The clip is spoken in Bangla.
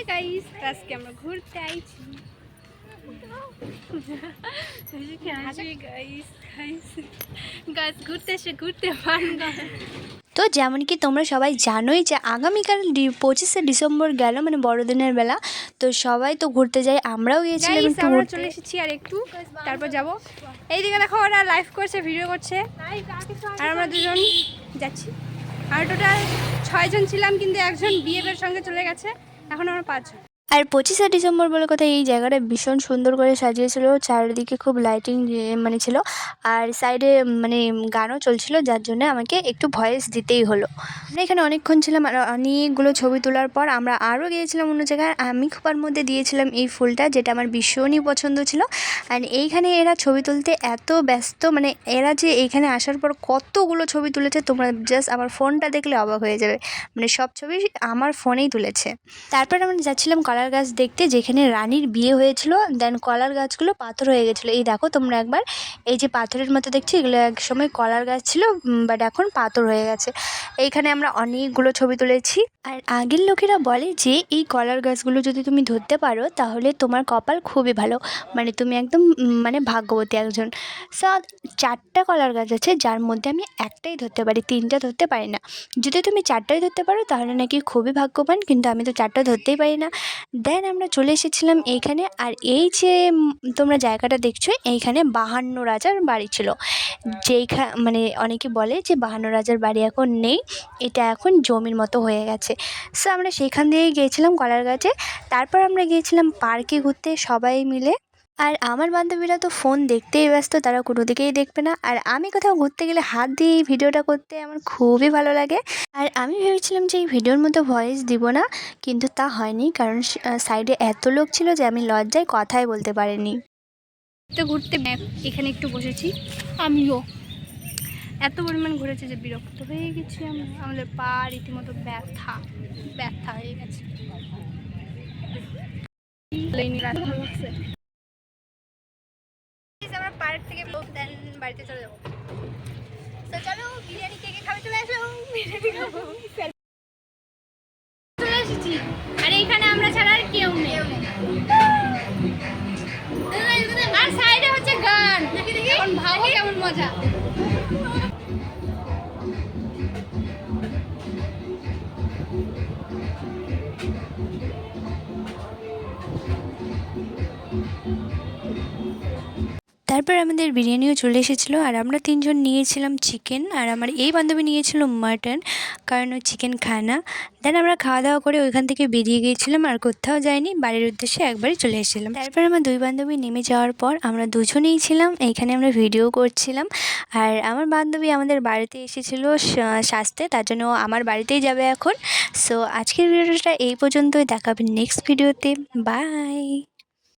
গাইস, আজকে আমরা ঘুরতে আইছি। গাইস ঘুরতে এসে ঘুরতে পান। তো যেমন কি তোমরা সবাই জানোই যে আগামীকাল 25শে ডিসেম্বর গেল, মানে বড়দিনের বেলা। তো সবাই তো ঘুরতে যাই, আমরাও গিয়েছিলাম একটু আমরা ঘুরতে। চলে এসেছি আর একটু তারপর যাব। এইদিকে দেখো ওরা লাইভ করছে, ভিডিও করছে, আর আমরা দুজন যাচ্ছি। আর টোটাল 6 জন ছিলাম, কিন্তু একজন বিয়ের সঙ্গে চলে গেছে, এখন আমরা 5 জন। আর 25শে ডিসেম্বর বলে কথা, এই জায়গাটা ভীষণ সুন্দর করে সাজিয়েছিল, চারিদিকে খুব লাইটিং মানে ছিল, আর সাইডে মানে গানও চলছিল, যার জন্য আমাকে একটু ভয়েস দিতেই হলো। আমরা এখানে অনেকক্ষণ ছিলাম, আর অনেকগুলো ছবি তোলার পর আমরা আরও গিয়েছিলাম অন্য জায়গায়। আমি খোপার মধ্যে দিয়েছিলাম এই ফুলটা, যেটা আমার ভীষণই পছন্দ ছিল। আর এইখানে এরা ছবি তুলতে এত ব্যস্ত, মানে এরা যে এইখানে আসার পর কতগুলো ছবি তুলেছে, তোমরা জাস্ট আমার ফোনটা দেখলে অবাক হয়ে যাবে। মানে সব ছবি আমার ফোনেই তুলেছে। তারপর আমরা যাচ্ছিলাম কলার গাছ দেখতে, যেখানে রানীর বিয়ে হয়েছিল। দেন কলার গাছগুলো পাথর হয়ে গেছিলো। এই দেখো তোমরা একবার, এই যে পাথরের মতো দেখছি, এগুলো এক সময় কলার গাছ ছিল, বাট এখন পাথর হয়ে গেছে। এইখানে আমরা অনেকগুলো ছবি তুলেছি। আর আগের লোকেরা বলে যে এই কলার গাছগুলো যদি তুমি ধরতে পারো, তাহলে তোমার কপাল খুবই ভালো, মানে তুমি একদম মানে ভাগ্যবতী একজন। সো 4টা কলার গাছ আছে, যার মধ্যে আমি একটাই ধরতে পারি, 3টা ধরতে পারি না। যদি তুমি 4টাই ধরতে পারো তাহলে নাকি খুবই ভাগ্যবান, কিন্তু আমি তো 4টা ধরতেই পারি না। দেন আমরা চলে এসেছিলাম এইখানে। আর এই যে তোমরা জায়গাটা দেখছো, এইখানে 52 রাজার বাড়ি ছিল। মানে অনেকে বলে যে 52 রাজার বাড়ি এখন নেই, এটা এখন জমির মতো হয়ে গেছে। সো আমরা সেখান দিয়েই গিয়েছিলাম কলার গাছে। তারপর আমরা গিয়েছিলাম পার্কে ঘুরতে সবাই মিলে। আর আমার বান্ধবীরা তো ফোন দেখতেই ব্যস্ত, তারা কোনো দিকেই দেখবে না। আর আমি কোথাও ঘুরতে গেলে হাত দিয়ে এই ভিডিওটা করতে আমার খুবই ভালো লাগে। আর আমি ভেবেছিলাম যে এই ভিডিওর মতো ভয়েস দিব না, কিন্তু তা হয়নি, কারণ সাইডে এত লোক ছিল যে আমি লজ্জায় কথাই বলতে পারিনি। তো ঘুরতে এখানে একটু বসেছি, আমিও এত পরিমাণ ঘুরেছে যে বিরক্ত হয়ে গেছি আমরা। আমাদের পা রীতিমতো ব্যথা ব্যথা হয়ে গেছে। আমরা পার্ক থেকে দেন বাড়িতে চলে যাবো। তো চলো, বিরিয়ানি কে কে খাবে চলে আসো, বিরিয়ানি খাবো। চলে এসেছি, আর এইখানে আমরা ছাড়া আর কেউ নেই। আর সাইডে হচ্ছে গান, এখন ভাবো কেমন মজা। তারপর আমাদের বিরিয়ানিও চলে এসেছিলো, আর আমরা 3জন নিয়েছিলাম চিকেন, আর আমার এই বান্ধবী নিয়েছিল মাটন, কারণ ও চিকেন খায় না। দেন আমরা খাওয়া দাওয়া করে ওইখান থেকে বেরিয়ে গিয়েছিলাম, আর কোথাও যাইনি, বাড়ির উদ্দেশ্যে একবারই চলে এসেছিলাম। তারপর আমার 2 বান্ধবী নেমে যাওয়ার পর আমরা দুজনেই ছিলাম এইখানে, আমরা ভিডিও করছিলাম। আর আমার বান্ধবী আমাদের বাড়িতে এসেছিলো সাজতে, তার জন্য আমার বাড়িতেই যাবে এখন। সো আজকের ভিডিওটা এই পর্যন্তই, দেখাবে নেক্সট ভিডিওতে। বাই।